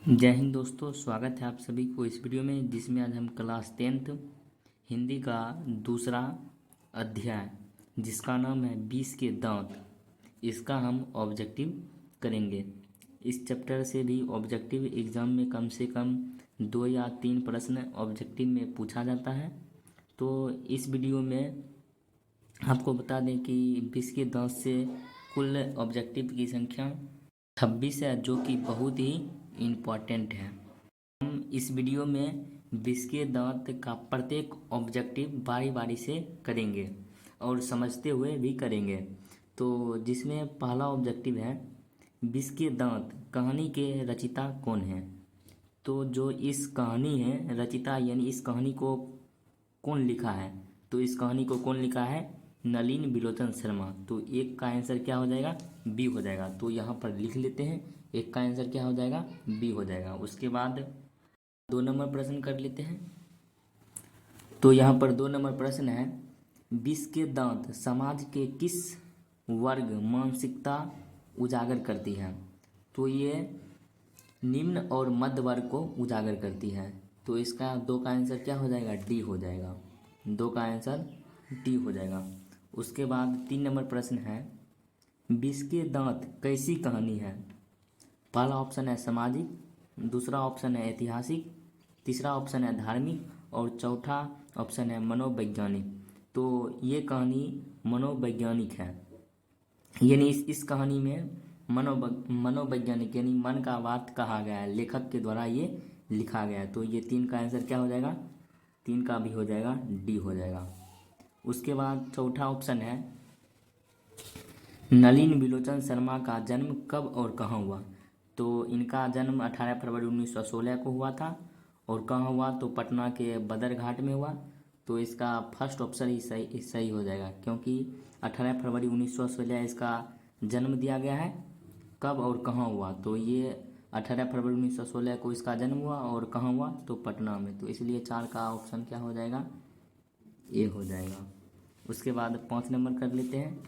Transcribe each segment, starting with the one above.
जय हिंद दोस्तों, स्वागत है आप सभी को इस वीडियो में जिसमें आज हम क्लास 10th हिंदी का दूसरा अध्याय जिसका नाम है 20 के दांत, इसका हम ऑब्जेक्टिव करेंगे। इस चैप्टर से भी ऑब्जेक्टिव एग्ज़ाम में कम से कम 2 या 3 प्रश्न ऑब्जेक्टिव में पूछा जाता है। तो इस वीडियो में आपको बता दें कि 20 के दांत से कुल ऑब्जेक्टिव की संख्या 26 है, जो कि बहुत ही इम्पॉर्टेंट है। हम इस वीडियो में 20 के दांत का प्रत्येक ऑब्जेक्टिव बारी बारी से करेंगे और समझते हुए भी करेंगे। तो जिसमें पहला ऑब्जेक्टिव है 20 के दांत कहानी के रचिता कौन है। तो जो इस कहानी है रचिता यानी इस कहानी को कौन लिखा है, तो इस कहानी को कौन लिखा है, नलिन बिलोचन शर्मा। तो एक का आंसर क्या हो जाएगा, बी हो जाएगा। तो यहाँ पर लिख लेते हैं, एक का आंसर क्या हो जाएगा, बी हो जाएगा। उसके बाद 2 नंबर प्रश्न कर लेते हैं। तो यहाँ पर 2 नंबर प्रश्न है 20 के दांत समाज के किस वर्ग मानसिकता उजागर करती है। तो ये निम्न और मध्य वर्ग को उजागर करती है। तो इसका 2 का आंसर क्या हो जाएगा, डी हो जाएगा। 2 का आंसर डी हो जाएगा। उसके बाद 3 नंबर प्रश्न है 20 के दांत कैसी कहानी है। पहला ऑप्शन है सामाजिक, दूसरा ऑप्शन है ऐतिहासिक, तीसरा ऑप्शन है धार्मिक और चौथा ऑप्शन है मनोवैज्ञानिक। तो ये कहानी मनोवैज्ञानिक है, यानी इस कहानी में मनोवैज्ञानिक यानी मन का बात कहा गया है, लेखक के द्वारा ये लिखा गया है। तो ये 3 का आंसर क्या हो जाएगा, 3 का भी हो जाएगा, डी हो जाएगा। उसके बाद चौथा ऑप्शन है नलिन बिलोचन शर्मा का जन्म कब और कहाँ हुआ। तो इनका जन्म 18 फरवरी 1916 को हुआ था। और कहाँ हुआ, तो पटना के बदरघाट में हुआ। तो इसका फर्स्ट ऑप्शन ही सही हो जाएगा, क्योंकि 18 फरवरी 1916 इसका जन्म दिया गया है। कब और कहाँ हुआ, तो ये 18 फरवरी 1916 को इसका जन्म हुआ और कहाँ हुआ, तो पटना में। तो इसलिए 4 का ऑप्शन क्या हो जाएगा, ए हो जाएगा। उसके बाद 5 नंबर कर लेते हैं।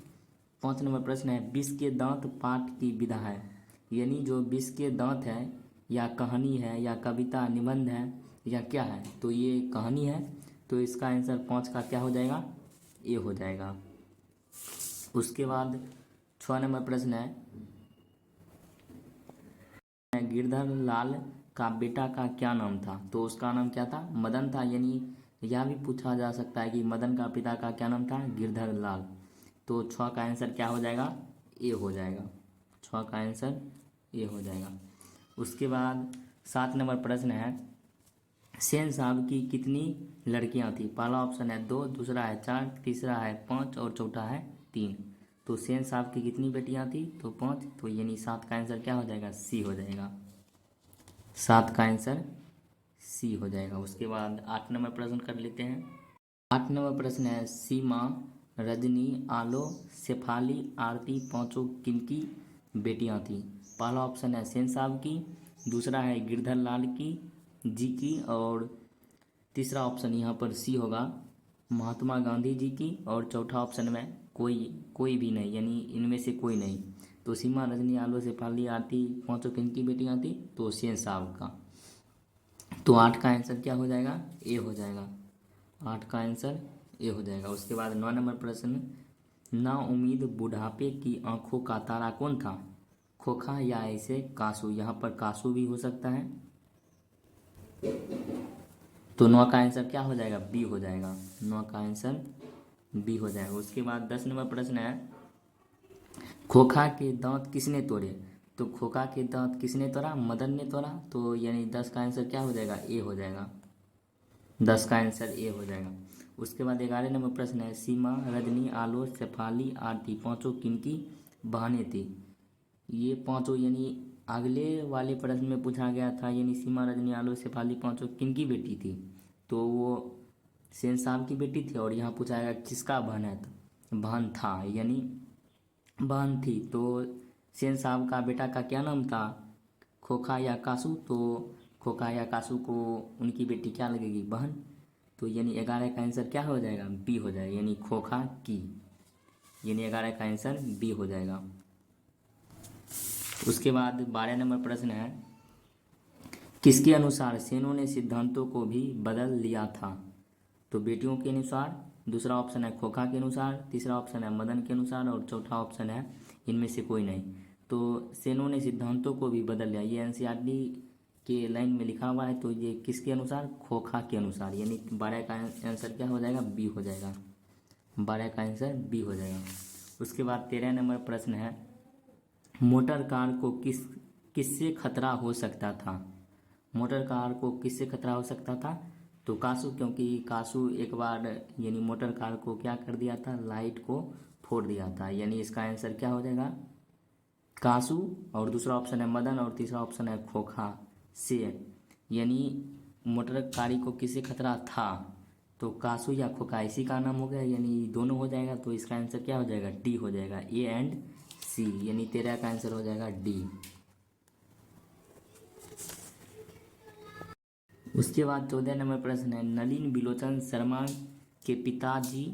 5 नंबर प्रश्न है 20 के दांत पाठ की विधा है। यानी जो 20 के दांत है या कहानी है या कविता निबंध है या क्या है, तो ये कहानी है। तो इसका आंसर 5 का क्या हो जाएगा, ए हो जाएगा। उसके बाद 6 नंबर प्रश्न है गिरधर लाल का बेटा का क्या नाम था। तो उसका नाम क्या था, मदन था। यानी यह भी पूछा जा सकता है कि मदन का पिता का क्या नाम था, गिरधर लाल। तो 6 का आंसर क्या हो जाएगा, ए हो जाएगा। 6 का आंसर ए हो जाएगा। उसके बाद 7 नंबर प्रश्न है सेन साहब की कितनी लड़कियां थी। पहला ऑप्शन है 2, दूसरा है 4, तीसरा है 5 और चौथा है 3। तो सेन साहब की कितनी बेटियां थी, तो 5। तो यानी 7 का आंसर क्या हो जाएगा, सी हो जाएगा। 7 का आंसर सी हो जाएगा। उसके बाद 8 नंबर प्रश्न कर लेते हैं। 8 नंबर प्रश्न है सीमा, रजनी, आलो, शेफाली, आरती पांचों किनकी बेटियां थी। पहला ऑप्शन है सेन साहब की, दूसरा है गिरधर लाल की जी की और तीसरा ऑप्शन यहाँ पर सी होगा महात्मा गांधी जी की और चौथा ऑप्शन में कोई भी नहीं, यानी इनमें से कोई नहीं। तो सीमा, रजनी, आलो, शेफाली, आरती पांचों किनकी बेटियां थी, तो सेन साहब का। तो 8 का आंसर क्या हो जाएगा, ए हो जाएगा। 8 का आंसर ए हो जाएगा। उसके बाद 9 नंबर प्रश्न ना उम्मीद बुढ़ापे की आंखों का तारा कौन था, खोखा या ऐसे कासू। यहाँ पर कासू भी हो सकता है। तो 9 का आंसर क्या हो जाएगा, बी हो जाएगा। 9 का आंसर बी हो जाएगा। उसके बाद 10 नंबर प्रश्न है खोखा के दांत किसने तोड़े। तो खोखा के दांत किसने तोड़ा, मदन ने तोड़ा। तो यानी 10 का आंसर क्या हो जाएगा, ए हो जाएगा। 10 का आंसर ए हो जाएगा। उसके बाद 11 नंबर प्रश्न है सीमा, रजनी, आलो, शेफाली, आरती पांचों किनकी बहनें थी। ये पांचों यानी अगले वाले प्रश्न में पूछा गया था, यानी सीमा, रजनी, आलो, शेफाली पांचों किनकी बेटी थी। तो वो सेन साहब की बेटी थी। और यहाँ पूछा गया किसका बहन है, तो बहन था यानी बहन थी। तो सेन साहब का बेटा का क्या नाम था, खोखा या कासू। तो खोखा या कासू को उनकी बेटी क्या लगेगी, बहन। तो यानी 11 का आंसर क्या हो जाएगा, बी हो जाएगा, यानी खोखा की। यानी 11 का आंसर बी हो जाएगा। उसके बाद 12 नंबर प्रश्न है किसके अनुसार सेनों ने सिद्धांतों को भी बदल लिया था? तो बेटियों के अनुसार, दूसरा ऑप्शन है खोखा के अनुसार, तीसरा ऑप्शन है मदन के अनुसार और चौथा ऑप्शन है इनमें से कोई नहीं। तो सेनों ने सिद्धांतों को भी बदल लिया, ये एनसीईआरटी के लाइन में लिखा हुआ है। तो ये किसके अनुसार? खोखा के अनुसार, यानी 12 का आंसर क्या हो जाएगा? बी हो जाएगा। 12 का आंसर बी हो जाएगा। उसके बाद 13 नंबर प्रश्न है, मोटर कार को किससे खतरा हो सकता था? मोटर कार को किससे खतरा हो सकता था? तो कासू, क्योंकि कासू एक बार यानी मोटर कार को क्या कर दिया था? लाइट को फोड़ दिया था, यानी इसका आंसर क्या हो जाएगा? कासू। और दूसरा ऑप्शन है मदन और तीसरा ऑप्शन है खोखा से, यानी मोटर कारी को किससे खतरा था? तो कासू या खोखा, इसी का नाम हो गया, यानी दोनों हो जाएगा। तो इसका आंसर क्या हो जाएगा? डी हो जाएगा, ए एंड सी, यानी 13 का आंसर हो जाएगा डी। उसके बाद 14 नंबर प्रश्न है, नलिन बिलोचन शर्मा के पिताजी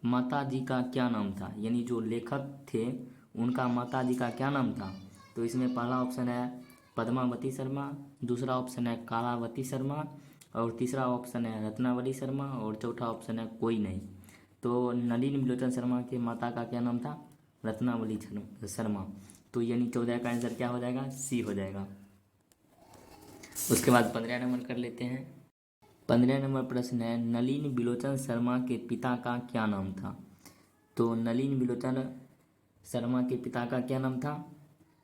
माताजी का क्या नाम था? यानी जो लेखक थे उनका माताजी का क्या नाम था? तो इसमें पहला ऑप्शन है पद्मावती शर्मा, दूसरा ऑप्शन है कालावती शर्मा और तीसरा ऑप्शन है रत्नावली शर्मा और चौथा ऑप्शन है कोई नहीं। तो नलिन बिलोचन शर्मा के माता का क्या नाम था? रत्नावली शर्मा। तो यानी 14 का आंसर क्या हो जाएगा? सी हो जाएगा। उसके बाद 15 नंबर कर लेते हैं। 15 नंबर प्रश्न है, नलिन बिलोचन शर्मा के पिता का क्या नाम था? तो नलिन बिलोचन शर्मा के पिता का क्या नाम था?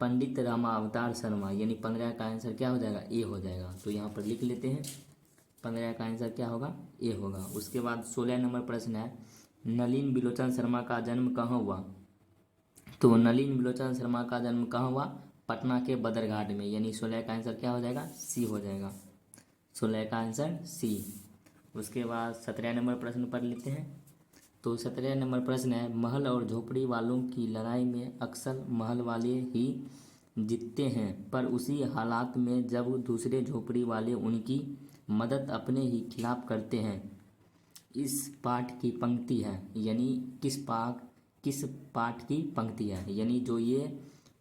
पंडित रामावतार शर्मा, यानी 15 का आंसर क्या हो जाएगा? ए हो जाएगा। तो यहाँ पर लिख लेते हैं, 15 का आंसर क्या होगा? ए होगा। उसके बाद 16 नंबर प्रश्न है, नलिन बिलोचन शर्मा का जन्म कहाँ हुआ? तो नलिन बिलोचन शर्मा का जन्म कहाँ हुआ? पटना के बदरघाट में, यानी 16 का आंसर क्या हो जाएगा? सी हो जाएगा। 16 का आंसर सी। उसके बाद 17 नंबर प्रश्न पढ़ लेते हैं। तो 17 नंबर प्रश्न है, महल और झोपड़ी वालों की लड़ाई में अक्सर महल वाले ही जीतते हैं, पर उसी हालात में जब दूसरे झोपड़ी वाले उनकी मदद अपने ही खिलाफ करते हैं। इस पाठ की पंक्ति है, यानी किस पाठ की पंक्ति है, यानी जो ये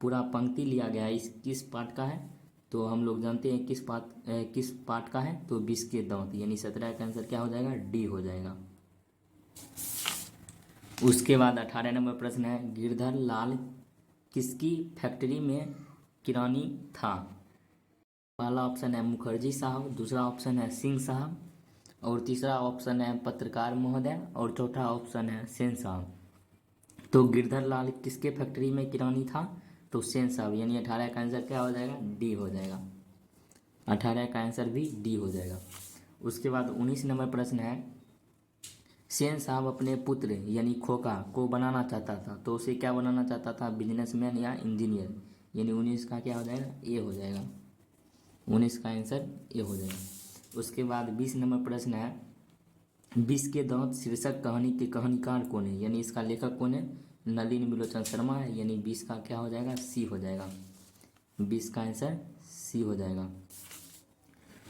पूरा पंक्ति लिया गया है इस किस पाठ का है? तो हम लोग जानते हैं किस पाठ का है? तो 20 के दांत, यानी 17 का आंसर क्या हो जाएगा? डी हो जाएगा। उसके बाद 18 नंबर प्रश्न है, गिरधर लाल किसकी फैक्ट्री में किरानी था? पहला ऑप्शन है मुखर्जी साहब, दूसरा ऑप्शन है सिंह साहब और तीसरा ऑप्शन है पत्रकार महोदय और चौथा ऑप्शन है सेन साहब। तो गिरधर लाल किसके फैक्ट्री में किरानी था? तो सेन साहब, यानी 18 का आंसर क्या हो जाएगा? डी हो जाएगा। 18 का आंसर भी डी हो जाएगा। उसके बाद 19 नंबर प्रश्न है, सेन साहब अपने पुत्र यानी खोका को बनाना चाहता था, तो उसे क्या बनाना चाहता था? बिजनेसमैन या इंजीनियर, यानी 19 का क्या हो जाएगा? ए हो जाएगा। 19 का आंसर ए हो जाएगा। उसके बाद 20 नंबर प्रश्न है, 20 के दांत शीर्षक कहानी के कहानीकार कौन है? यानी इसका लेखक कौन है? नलिन बिलोचन शर्मा है, यानी 20 का क्या हो जाएगा? सी हो जाएगा। 20 का आंसर सी हो जाएगा।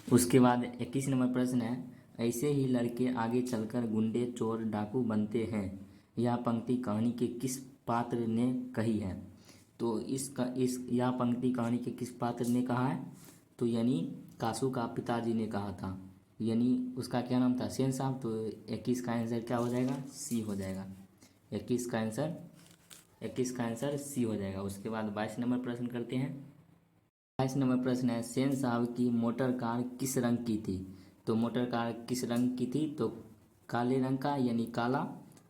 उसके बाद 21 नंबर प्रश्न है, ऐसे ही लड़के आगे चलकर गुंडे चोर डाकू बनते हैं, यह पंक्ति कहानी के किस पात्र ने कही है? तो यह पंक्ति कहानी के किस पात्र ने कहा है? तो यानी कासू का पिताजी ने कहा था, यानी उसका क्या नाम था? सेन साहब। तो 21 का आंसर क्या हो जाएगा? सी हो जाएगा। 21 का आंसर सी हो जाएगा। उसके बाद 22 नंबर प्रश्न करते हैं। 22 नंबर प्रश्न है, सेन साहब की मोटर कार किस रंग की थी? तो मोटर कार किस रंग की थी? तो काले रंग का, यानी काला।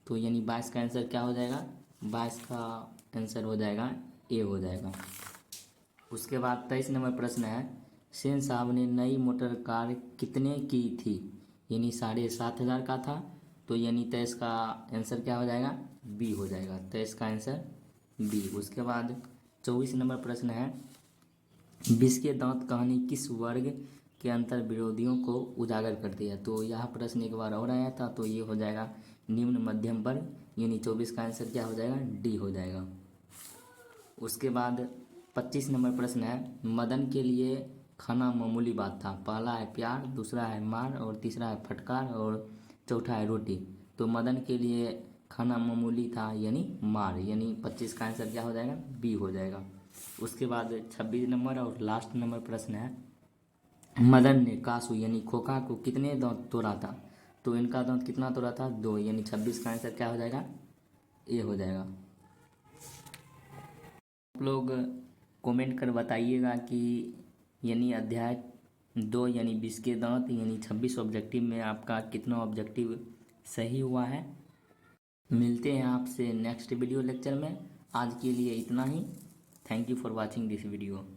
तो यानी 22 का आंसर क्या हो जाएगा? 22 का आंसर हो जाएगा ए हो जाएगा। उसके बाद 23 नंबर प्रश्न है, सेन साहब ने नई मोटर कार कितने की थी? यानी 7,500 का था। तो यानी 23 का आंसर क्या हो जाएगा? बी हो जाएगा। 23 का आंसर बी। उसके बाद 24 नंबर प्रश्न है, 20 के दांत कहानी किस वर्ग के अंतर विरोधियों को उजागर करती है? तो यह प्रश्न एक बार और आया था, तो ये हो जाएगा निम्न मध्यम वर्ग, यानी 24 का आंसर क्या हो जाएगा? डी हो जाएगा। उसके बाद 25 नंबर प्रश्न है, मदन के लिए खाना मामूली बात था, पहला है प्यार, दूसरा है मार और तीसरा है फटकार और चौथा है रोटी। तो मदन के लिए खाना मामूली था, यानी मार, यानी 25 का आंसर क्या हो जाएगा? बी हो जाएगा। उसके बाद 26 नंबर और लास्ट नंबर प्रश्न है, मदन ने कासू यानी खोखा को कितने दांत तोड़ा था? तो इनका दांत कितना तोड़ा था? 2, यानी 26 का आंसर क्या हो जाएगा? ए हो जाएगा। आप लोग कमेंट कर बताइएगा कि यानी अध्याय 2 यानी 20 के दांत यानी 26 ऑब्जेक्टिव में आपका कितना ऑब्जेक्टिव सही हुआ है। मिलते हैं आपसे नेक्स्ट वीडियो लेक्चर में। आज के लिए इतना ही। Thank you for watching this video.